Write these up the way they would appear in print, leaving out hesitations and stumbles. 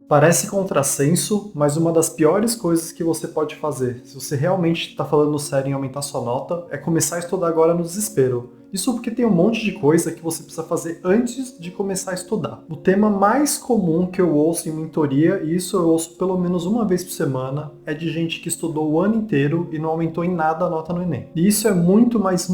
Parece contrassenso, mas uma das piores coisas que você pode fazer, se você realmente está falando sério em aumentar sua nota, é começar a estudar agora no desespero. Isso porque tem um monte de coisa que você precisa fazer antes de começar a estudar. O tema mais comum que eu ouço em mentoria, e isso eu ouço pelo menos uma vez por semana, é de gente que estudou o ano inteiro e não aumentou em nada a nota no Enem. E isso é muito mais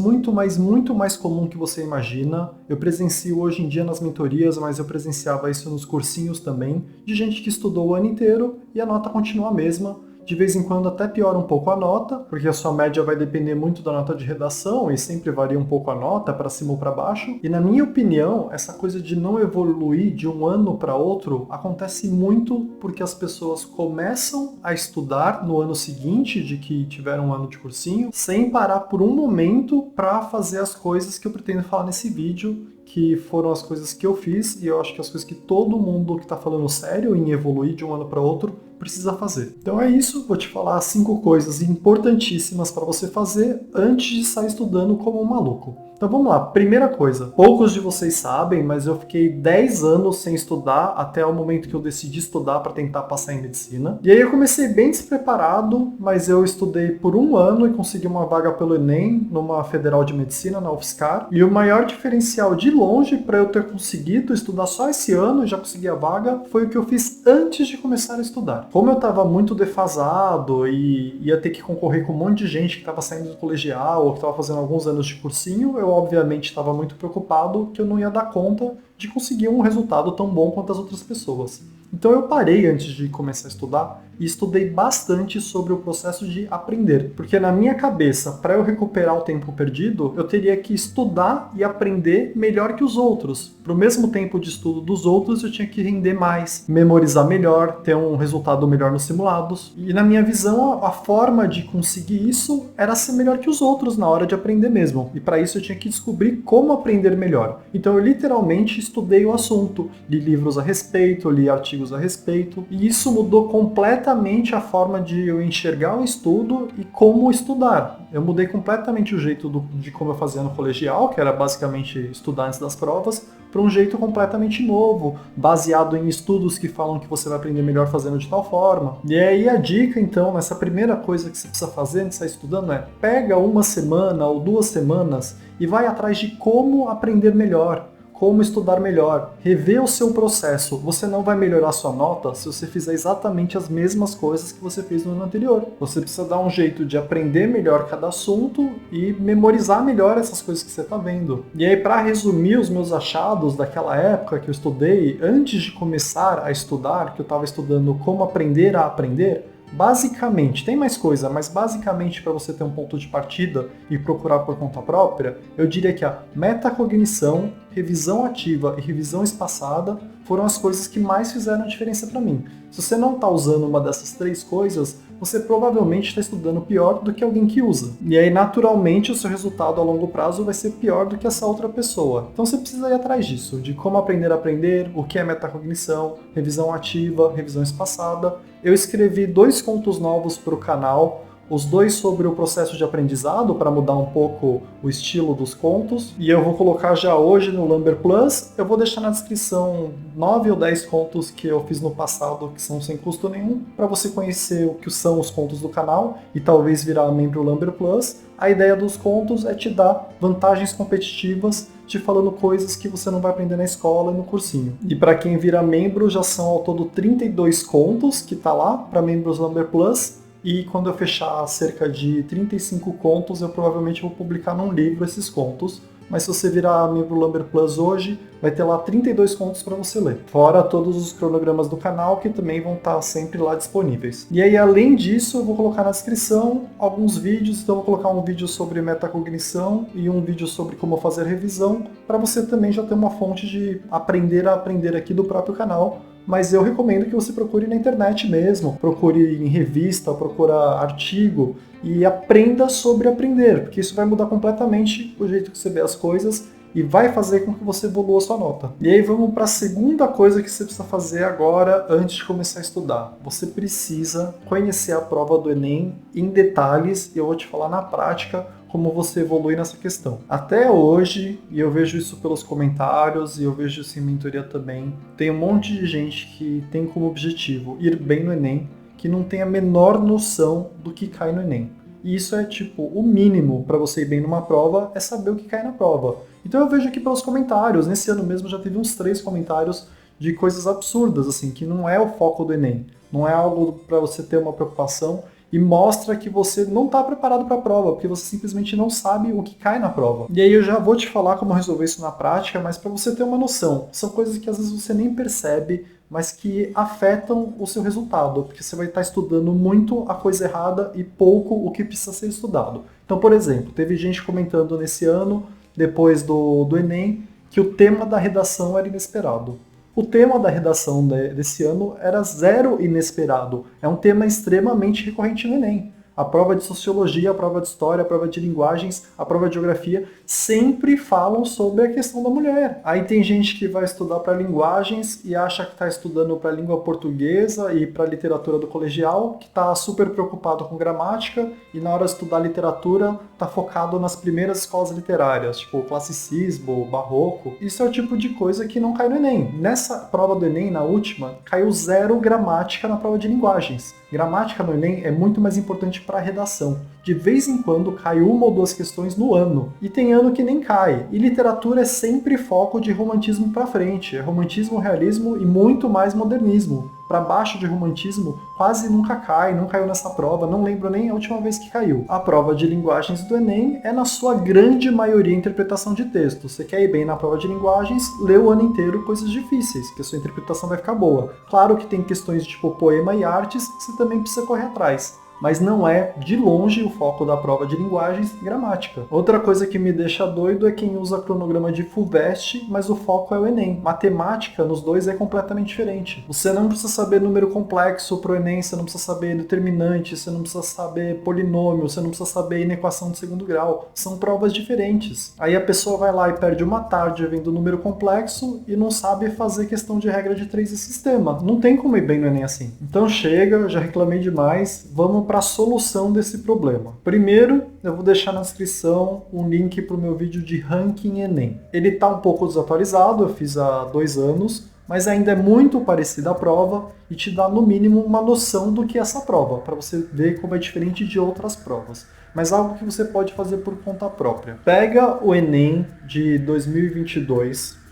comum que você imagina. Eu presencio hoje em dia nas mentorias, mas eu presenciava isso nos cursinhos também, de gente que estudou o ano inteiro e a nota continua a mesma. De vez em quando até piora um pouco a nota, porque a sua média vai depender muito da nota de redação e sempre varia um pouco a nota para cima ou para baixo. E na minha opinião, essa coisa de não evoluir de um ano para outro acontece muito porque as pessoas começam a estudar no ano seguinte de que tiveram um ano de cursinho, sem parar por um momento para fazer as coisas que eu pretendo falar nesse vídeo, que foram as coisas que eu fiz e eu acho que as coisas que todo mundo que está falando sério em evoluir de um ano para outro precisa fazer. Então é isso, vou te falar 5 coisas importantíssimas para você fazer antes de sair estudando como um maluco. Então vamos lá, primeira coisa, poucos de vocês sabem, mas eu fiquei 10 anos sem estudar até o momento que eu decidi estudar para tentar passar em medicina. E aí eu comecei bem despreparado, mas eu estudei por um ano e consegui uma vaga pelo Enem, numa Federal de Medicina, na UFSCar. E o maior diferencial de longe para eu ter conseguido estudar só esse ano e já consegui a vaga, foi o que eu fiz antes de começar a estudar. Como eu estava muito defasado e ia ter que concorrer com um monte de gente que estava saindo do colegial ou que estava fazendo alguns anos de cursinho, eu obviamente estava muito preocupado que eu não ia dar conta de conseguir um resultado tão bom quanto as outras pessoas. Então eu parei antes de começar a estudar e estudei bastante sobre o processo de aprender. Porque na minha cabeça, para eu recuperar o tempo perdido, eu teria que estudar e aprender melhor que os outros. Para o mesmo tempo de estudo dos outros, eu tinha que render mais, memorizar melhor, ter um resultado melhor nos simulados. E na minha visão, a forma de conseguir isso era ser melhor que os outros na hora de aprender mesmo. E para isso eu tinha que descobrir como aprender melhor. Então eu literalmente estudei o assunto, li livros a respeito, li artigos a respeito, e isso mudou completamente a forma de eu enxergar o estudo e como estudar. Eu mudei completamente o jeito de como eu fazia no colegial, que era basicamente estudar antes das provas, para um jeito completamente novo, baseado em estudos que falam que você vai aprender melhor fazendo de tal forma. E aí a dica, então, nessa primeira coisa que você precisa fazer antes de sair estudando é pega uma semana ou 2 semanas e vai atrás de como aprender melhor. Como estudar melhor, rever o seu processo. Você não vai melhorar sua nota se você fizer exatamente as mesmas coisas que você fez no ano anterior. Você precisa dar um jeito de aprender melhor cada assunto e memorizar melhor essas coisas que você está vendo. E aí, para resumir os meus achados daquela época que eu estudei, antes de começar a estudar, que eu estava estudando como aprender a aprender, basicamente, tem mais coisa, mas basicamente para você ter um ponto de partida e procurar por conta própria, eu diria que a metacognição, revisão ativa e revisão espaçada foram as coisas que mais fizeram diferença para mim. Se você não está usando uma dessas 3 coisas, você provavelmente está estudando pior do que alguém que usa. E aí, naturalmente, o seu resultado a longo prazo vai ser pior do que essa outra pessoa. Então você precisa ir atrás disso, de como aprender a aprender, o que é metacognição, revisão ativa, revisão espaçada. Eu escrevi 2 contos novos para o canal, os 2 sobre o processo de aprendizado, para mudar um pouco o estilo dos contos, e eu vou colocar já hoje no Lumber Plus. Eu vou deixar na descrição 9 ou 10 contos que eu fiz no passado, que são sem custo nenhum, para você conhecer o que são os contos do canal e talvez virar membro Lumber Plus. A ideia dos contos é te dar vantagens competitivas, te falando coisas que você não vai aprender na escola e no cursinho. E para quem vira membro, já são ao todo 32 contos que tá lá para membros Lumber Plus. E quando eu fechar cerca de 35 contos, eu provavelmente vou publicar num livro esses contos. Mas se você virar membro Lumber Plus hoje, vai ter lá 32 contos para você ler. Fora todos os cronogramas do canal, que também vão estar sempre lá disponíveis. E aí, além disso, eu vou colocar na descrição alguns vídeos. Então eu vou colocar um vídeo sobre metacognição e um vídeo sobre como fazer revisão, para você também já ter uma fonte de aprender a aprender aqui do próprio canal. Mas eu recomendo que você procure na internet mesmo, procure em revista, procure artigo e aprenda sobre aprender, porque isso vai mudar completamente o jeito que você vê as coisas e vai fazer com que você evolua a sua nota. E aí vamos para a segunda coisa que você precisa fazer agora antes de começar a estudar. Você precisa conhecer a prova do Enem em detalhes e eu vou te falar na prática como você evolui nessa questão. Até hoje, e eu vejo isso pelos comentários, e eu vejo isso em mentoria também, tem um monte de gente que tem como objetivo ir bem no Enem, que não tem a menor noção do que cai no Enem. E isso é tipo, o mínimo para você ir bem numa prova é saber o que cai na prova. Então eu vejo aqui pelos comentários, nesse ano mesmo já teve uns 3 comentários de coisas absurdas, assim, que não é o foco do Enem, não é algo para você ter uma preocupação e mostra que você não está preparado para a prova, porque você simplesmente não sabe o que cai na prova. E aí eu já vou te falar como resolver isso na prática, mas para você ter uma noção, são coisas que às vezes você nem percebe, mas que afetam o seu resultado, porque você vai estar estudando muito a coisa errada e pouco o que precisa ser estudado. Então, por exemplo, teve gente comentando nesse ano, depois do Enem, que o tema da redação era inesperado. O tema da redação desse ano era zero inesperado. É um tema extremamente recorrente no Enem. A prova de sociologia, a prova de história, a prova de linguagens, a prova de geografia sempre falam sobre a questão da mulher. Aí tem gente que vai estudar para linguagens e acha que está estudando para a língua portuguesa e para a literatura do colegial, que está super preocupado com gramática e na hora de estudar literatura está focado nas primeiras escolas literárias, tipo classicismo, barroco. Isso é o tipo de coisa que não cai no Enem. Nessa prova do Enem, na última, caiu zero gramática na prova de linguagens. Gramática no Enem é muito mais importante para a redação. De vez em quando cai 1 ou 2 questões no ano. E tem ano que nem cai. E literatura é sempre foco de romantismo para frente. É romantismo, realismo e muito mais modernismo. Para baixo de romantismo quase nunca cai, não caiu nessa prova, não lembro nem a última vez que caiu. A prova de linguagens do Enem é na sua grande maioria interpretação de texto. Você quer ir bem na prova de linguagens, lê o ano inteiro coisas difíceis, que a sua interpretação vai ficar boa. Claro que tem questões tipo poema e artes que você também precisa correr atrás. Mas não é, de longe, o foco da prova de linguagens e gramática. Outra coisa que me deixa doido é quem usa cronograma de FUVEST, mas o foco é o Enem. Matemática, nos dois, é completamente diferente. Você não precisa saber número complexo pro Enem, você não precisa saber determinante, você não precisa saber polinômio, você não precisa saber inequação de segundo grau. São provas diferentes. Aí a pessoa vai lá e perde uma tarde vendo número complexo e não sabe fazer questão de regra de 3 e sistema. Não tem como ir bem no Enem assim. Então chega, já reclamei demais, vamos para a solução desse problema. Primeiro, eu vou deixar na descrição um link para o meu vídeo de ranking Enem. Ele está um pouco desatualizado, eu fiz há 2 anos, mas ainda é muito parecido à prova e te dá no mínimo uma noção do que é essa prova, para você ver como é diferente de outras provas. Mas algo que você pode fazer por conta própria. Pega o Enem de 2022,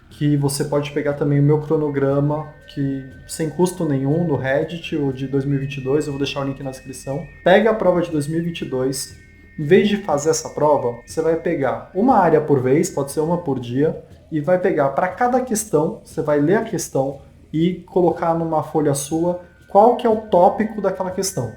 que você pode pegar também o meu cronograma, que sem custo nenhum, no Reddit, o de 2022, eu vou deixar o link na descrição. Pega a prova de 2022, em vez de fazer essa prova, você vai pegar uma área por vez, pode ser uma por dia, e vai pegar para cada questão, você vai ler a questão e colocar numa folha sua qual que é o tópico daquela questão.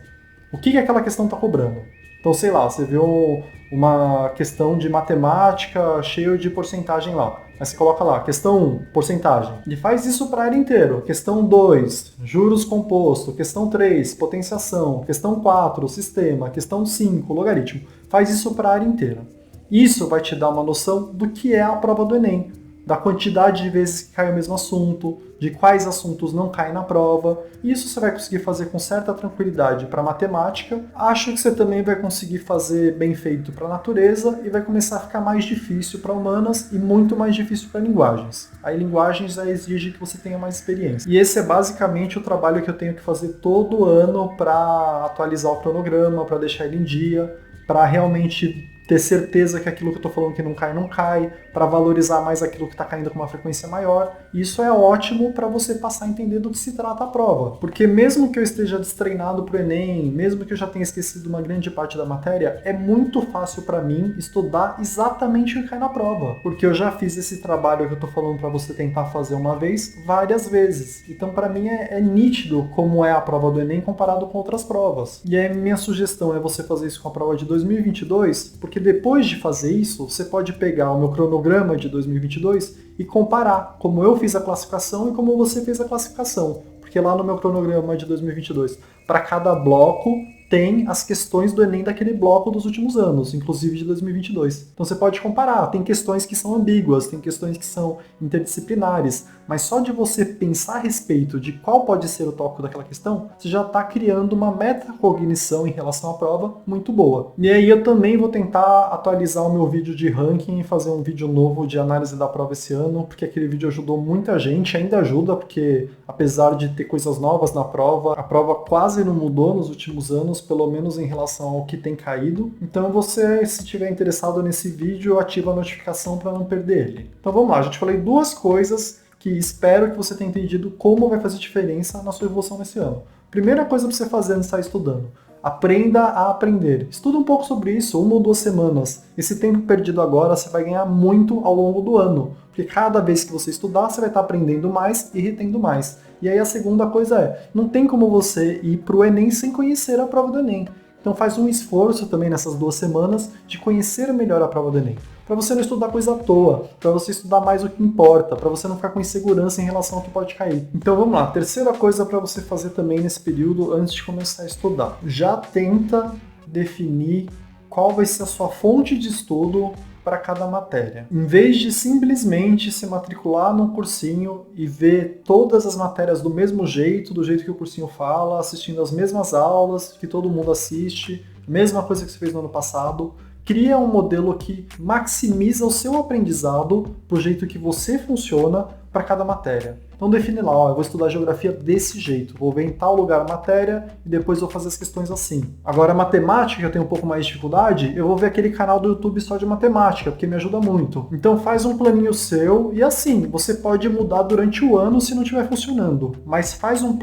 O que aquela questão está cobrando. Então, sei lá, você viu uma questão de matemática cheio de porcentagem lá. Aí você coloca lá, questão 1, porcentagem. E faz isso para a área inteira. Questão 2, juros composto. Questão 3, potenciação. Questão 4, sistema. Questão 5, logaritmo. Faz isso para a área inteira. Isso vai te dar uma noção do que é a prova do Enem. Da quantidade de vezes que cai o mesmo assunto, de quais assuntos não caem na prova. Isso você vai conseguir fazer com certa tranquilidade para matemática. Acho que você também vai conseguir fazer bem feito para natureza e vai começar a ficar mais difícil para humanas e muito mais difícil para linguagens. Aí linguagens já exige que você tenha mais experiência. E esse é basicamente o trabalho que eu tenho que fazer todo ano para atualizar o cronograma, para deixar ele em dia, para realmente ter certeza que aquilo que eu estou falando que não cai, para valorizar mais aquilo que está caindo com uma frequência maior. E isso é ótimo para você passar a entender do que se trata a prova. Porque mesmo que eu esteja destreinado para o Enem, mesmo que eu já tenha esquecido uma grande parte da matéria, é muito fácil para mim estudar exatamente o que cai na prova. Porque eu já fiz esse trabalho que eu estou falando para você tentar fazer uma vez, várias vezes. Então para mim é nítido como é a prova do Enem comparado com outras provas. E a minha sugestão é você fazer isso com a prova de 2022, porque depois de fazer isso, você pode pegar o meu cronograma de 2022 e comparar como eu fiz a classificação e como você fez a classificação. Porque lá no meu cronograma de 2022, para cada bloco tem as questões do Enem daquele bloco dos últimos anos, inclusive de 2022. Então você pode comparar, tem questões que são ambíguas, tem questões que são interdisciplinares, mas só de você pensar a respeito de qual pode ser o tópico daquela questão, você já está criando uma metacognição em relação à prova muito boa. E aí eu também vou tentar atualizar o meu vídeo de ranking e fazer um vídeo novo de análise da prova esse ano, porque aquele vídeo ajudou muita gente, ainda ajuda, porque apesar de ter coisas novas na prova, a prova quase não mudou nos últimos anos, pelo menos em relação ao que tem caído. Então você, se estiver interessado nesse vídeo, ativa a notificação para não perder ele. Então vamos lá, a gente falei duas coisas que espero que você tenha entendido como vai fazer diferença na sua evolução nesse ano. Primeira coisa para você fazer antes de estar estudando: aprenda a aprender. Estuda um pouco sobre isso, 1 ou 2 semanas. Esse tempo perdido agora você vai ganhar muito ao longo do ano, porque cada vez que você estudar, você vai estar aprendendo mais e retendo mais. E aí a segunda coisa é, não tem como você ir para o Enem sem conhecer a prova do Enem. Então faz um esforço também nessas 2 semanas de conhecer melhor a prova do Enem. Para você não estudar coisa à toa, para você estudar mais o que importa, para você não ficar com insegurança em relação ao que pode cair. Então vamos lá, terceira coisa para você fazer também nesse período antes de começar a estudar. Já tenta definir qual vai ser a sua fonte de estudo para cada matéria. Em vez de simplesmente se matricular num cursinho e ver todas as matérias do mesmo jeito, do jeito que o cursinho fala, assistindo as mesmas aulas que todo mundo assiste, mesma coisa que você fez no ano passado, cria um modelo que maximiza o seu aprendizado pro jeito que você funciona para cada matéria. Então define lá, ó, eu vou estudar geografia desse jeito, vou ver em tal lugar a matéria e depois vou fazer as questões assim. Agora matemática, que eu tenho um pouco mais de dificuldade, eu vou ver aquele canal do YouTube só de matemática, porque me ajuda muito. Então faz um planinho seu e assim, você pode mudar durante o ano se não estiver funcionando, mas faz um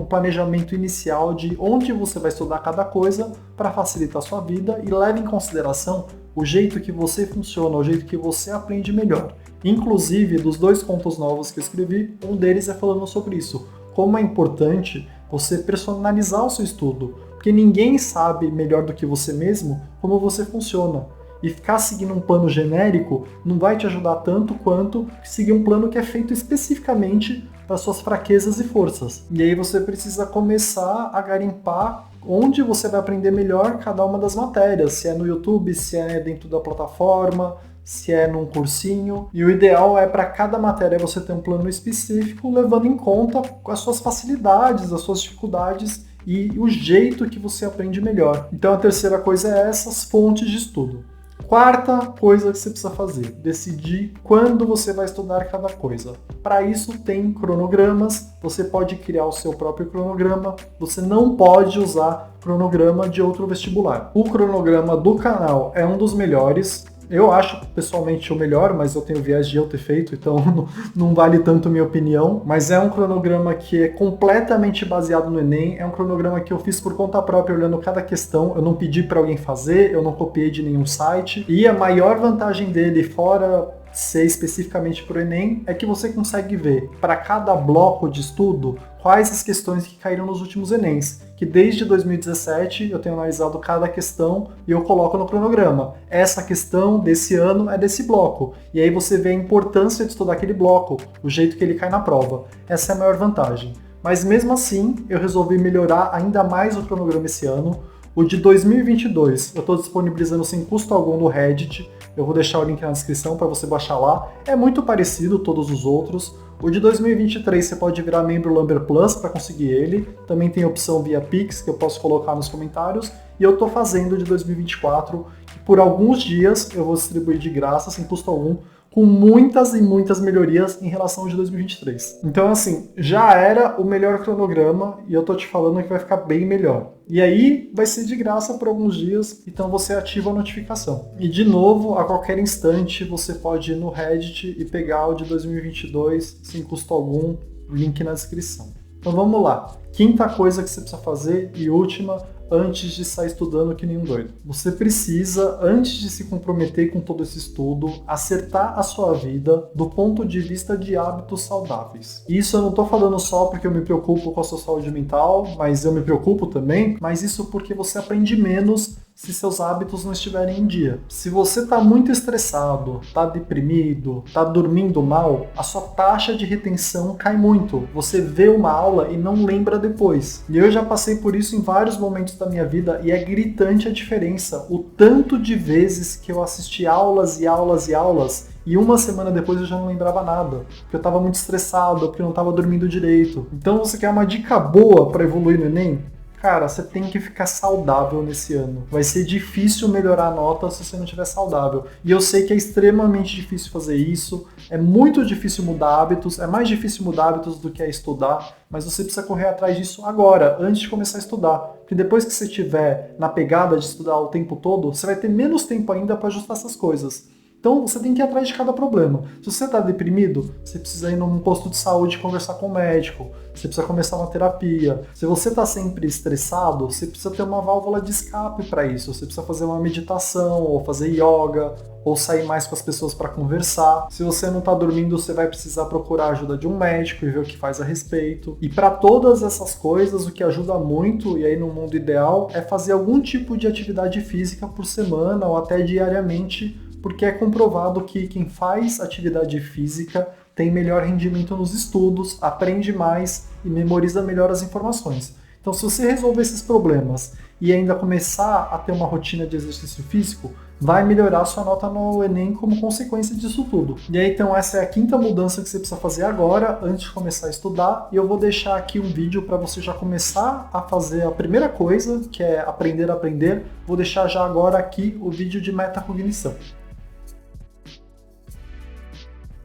planejamento inicial de onde você vai estudar cada coisa para facilitar a sua vida e leve em consideração o jeito que você funciona, o jeito que você aprende melhor. Inclusive, dos 2 contos novos que eu escrevi, um deles é falando sobre isso. Como é importante você personalizar o seu estudo, porque ninguém sabe melhor do que você mesmo como você funciona. E ficar seguindo um plano genérico não vai te ajudar tanto quanto seguir um plano que é feito especificamente para suas fraquezas e forças. E aí você precisa começar a garimpar onde você vai aprender melhor cada uma das matérias, se é no YouTube, se é dentro da plataforma, se é num cursinho. E o ideal é para cada matéria você ter um plano específico, levando em conta as suas facilidades, as suas dificuldades e o jeito que você aprende melhor. Então a terceira coisa é essas fontes de estudo. Quarta coisa que você precisa fazer, decidir quando você vai estudar cada coisa. Para isso tem cronogramas, você pode criar o seu próprio cronograma, você não pode usar cronograma de outro vestibular. O cronograma do canal é um dos melhores. Eu acho pessoalmente o melhor, mas eu tenho viés de eu ter feito, então não vale tanto minha opinião. Mas é um cronograma que é completamente baseado no Enem, é um cronograma que eu fiz por conta própria, olhando cada questão. Eu não pedi para alguém fazer, eu não copiei de nenhum site. E a maior vantagem dele, fora ser especificamente para o Enem, é que você consegue ver para cada bloco de estudo quais as questões que caíram nos últimos Enems, que desde 2017 eu tenho analisado cada questão e eu coloco no cronograma. Essa questão desse ano é desse bloco, e aí você vê a importância de estudar aquele bloco, o jeito que ele cai na prova. Essa é a maior vantagem. Mas mesmo assim, eu resolvi melhorar ainda mais o cronograma esse ano. O de 2022 eu estou disponibilizando sem custo algum no Reddit, eu vou deixar o link na descrição para você baixar lá. É muito parecido todos os outros. O de 2023 você pode virar membro Lumber Plus para conseguir ele. Também tem a opção via Pix que eu posso colocar nos comentários. E eu estou fazendo o de 2024, que por alguns dias eu vou distribuir de graça, sem custo algum, com muitas e muitas melhorias em relação ao de 2023. Então, assim, já era o melhor cronograma e eu tô te falando que vai ficar bem melhor. E aí, vai ser de graça por alguns dias, então você ativa a notificação. E, de novo, a qualquer instante, você pode ir no Reddit e pegar o de 2022 sem custo algum, link na descrição. Então, vamos lá. Quinta coisa que você precisa fazer e última, antes de sair estudando que nem um doido. Você precisa, antes de se comprometer com todo esse estudo, acertar a sua vida do ponto de vista de hábitos saudáveis. Isso eu não tô falando só porque eu me preocupo com a sua saúde mental, mas eu me preocupo também, mas isso porque você aprende menos se seus hábitos não estiverem em dia. Se você está muito estressado, está deprimido, está dormindo mal, a sua taxa de retenção cai muito. Você vê uma aula e não lembra depois. E eu já passei por isso em vários momentos da minha vida e é gritante a diferença. O tanto de vezes que eu assisti aulas e aulas e aulas e uma semana depois eu já não lembrava nada, porque eu estava muito estressado, porque eu não estava dormindo direito. Então você quer uma dica boa para evoluir no Enem? Cara, você tem que ficar saudável nesse ano. Vai ser difícil melhorar a nota se você não estiver saudável. E eu sei que é extremamente difícil fazer isso, é muito difícil mudar hábitos, é mais difícil mudar hábitos do que é estudar, mas você precisa correr atrás disso agora, antes de começar a estudar. Porque depois que você estiver na pegada de estudar o tempo todo, você vai ter menos tempo ainda para ajustar essas coisas. Então você tem que ir atrás de cada problema. Se você está deprimido, você precisa ir num posto de saúde e conversar com o médico. Você precisa começar uma terapia. Se você está sempre estressado, você precisa ter uma válvula de escape para isso. Você precisa fazer uma meditação, ou fazer yoga, ou sair mais com as pessoas para conversar. Se você não está dormindo, você vai precisar procurar a ajuda de um médico e ver o que faz a respeito. E para todas essas coisas, o que ajuda muito, e aí no mundo ideal, é fazer algum tipo de atividade física por semana ou até diariamente, porque é comprovado que quem faz atividade física tem melhor rendimento nos estudos, aprende mais e memoriza melhor as informações. Então, se você resolver esses problemas e ainda começar a ter uma rotina de exercício físico, vai melhorar sua nota no Enem como consequência disso tudo. E aí, então, essa é a quinta mudança que você precisa fazer agora, antes de começar a estudar. E eu vou deixar aqui um vídeo para você já começar a fazer a primeira coisa, que é aprender a aprender. Vou deixar já agora aqui o vídeo de metacognição.